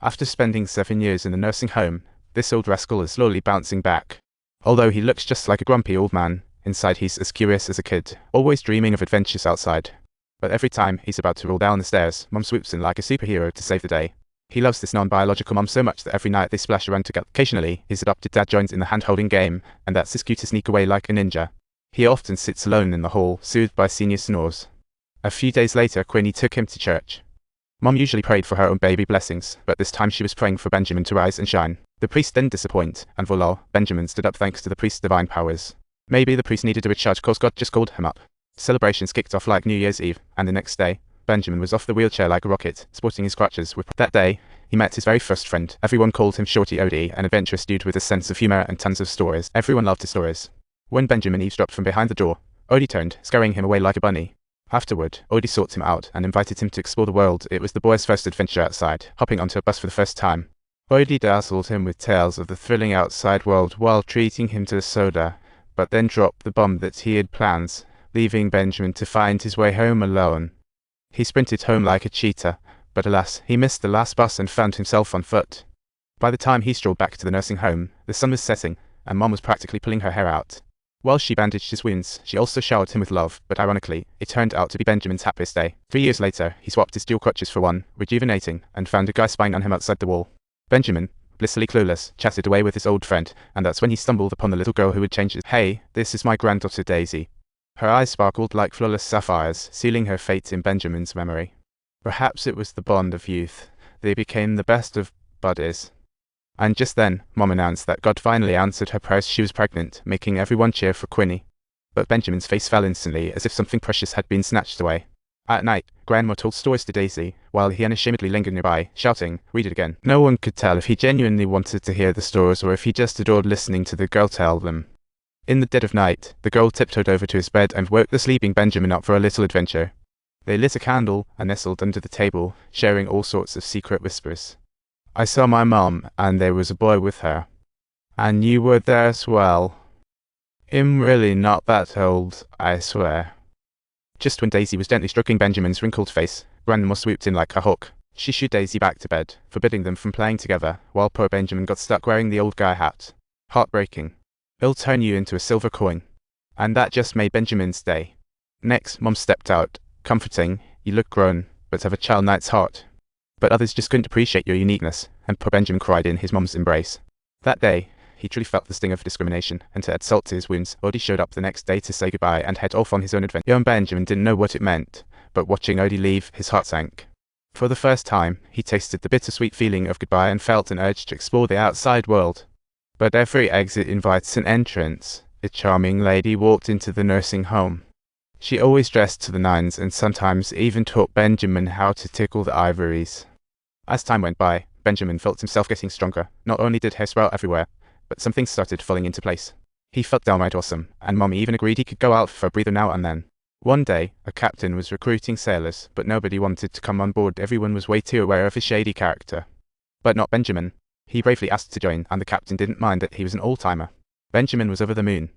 After spending 7 years in the nursing home, this old rascal is slowly bouncing back. Although he looks just like a grumpy old man, inside he's as curious as a kid, always dreaming of adventures outside. But every time he's about to roll down the stairs, Mom swoops in like a superhero to save the day. He loves this non-biological mom so much that every night they splash around together. Occasionally, his adopted dad joins in the hand-holding game, and that's his cue to sneak away like a ninja. He often sits alone in the hall, soothed by senior snores. A few days later, Quinny took him to church. Mom usually prayed for her own baby blessings, but this time she was praying for Benjamin to rise and shine. The priest didn't disappoint, and voila, Benjamin stood up thanks to the priest's divine powers. Maybe the priest needed a recharge cause God just called him up. Celebrations kicked off like New Year's Eve, and the next day, Benjamin was off the wheelchair like a rocket, sporting his crutches. That day, he met his very first friend. Everyone called him Shorty Odie, an adventurous dude with a sense of humor and tons of stories. Everyone loved his stories. When Benjamin eavesdropped from behind the door, Odie turned, scaring him away like a bunny. Afterward, Odie sought him out and invited him to explore the world. It was the boy's first adventure outside, hopping onto a bus for the first time. Odie dazzled him with tales of the thrilling outside world while treating him to a soda, but then dropped the bomb that he had plans, leaving Benjamin to find his way home alone. He sprinted home like a cheetah, but alas, he missed the last bus and found himself on foot. By the time he strolled back to the nursing home, the sun was setting, and Mom was practically pulling her hair out. While she bandaged his wounds, she also showered him with love, but ironically, it turned out to be Benjamin's happiest day. 3 years later, he swapped his dual crutches for one, rejuvenating, and found a guy spying on him outside the wall. Benjamin, blissfully clueless, chatted away with his old friend, and that's when he stumbled upon the little girl who had changed his. "Hey, this is my granddaughter Daisy." Her eyes sparkled like flawless sapphires, sealing her fate in Benjamin's memory. Perhaps it was the bond of youth. They became the best of buddies. And just then, Mom announced that God finally answered her prayers. She was pregnant, making everyone cheer for Quinny. But Benjamin's face fell instantly, as if something precious had been snatched away. At night, Grandma told stories to Daisy, while he unashamedly lingered nearby, shouting, "Read it again." No one could tell if he genuinely wanted to hear the stories or if he just adored listening to the girl tell them. In the dead of night, the girl tiptoed over to his bed and woke the sleeping Benjamin up for a little adventure. They lit a candle and nestled under the table, sharing all sorts of secret whispers. "I saw my mom, and there was a boy with her. And you were there as well. I'm really not that old, I swear." Just when Daisy was gently stroking Benjamin's wrinkled face, Grandma swooped in like a hawk. She shooed Daisy back to bed, forbidding them from playing together, while poor Benjamin got stuck wearing the old guy hat. Heartbreaking. "It'll turn you into a silver coin." And that just made Benjamin's day. Next, Mom stepped out, comforting, "You look grown, but have a child-knight's heart." But others just couldn't appreciate your uniqueness, and poor Benjamin cried in his mom's embrace. That day, he truly felt the sting of discrimination, and to add salt to his wounds, Odie showed up the next day to say goodbye and head off on his own adventure. Young Benjamin didn't know what it meant, but watching Odie leave, his heart sank. For the first time, he tasted the bittersweet feeling of goodbye and felt an urge to explore the outside world. But every exit invites an entrance. A charming lady walked into the nursing home. She always dressed to the nines and sometimes even taught Benjamin how to tickle the ivories. As time went by, Benjamin felt himself getting stronger. Not only did hair sprout everywhere, but some things started falling into place. He felt downright awesome, and Mom even agreed he could go out for a breather now and then. One day, a captain was recruiting sailors, but nobody wanted to come on board. Everyone was way too aware of his shady character. But not Benjamin. He bravely asked to join, and the captain didn't mind that he was an old-timer. Benjamin was over the moon.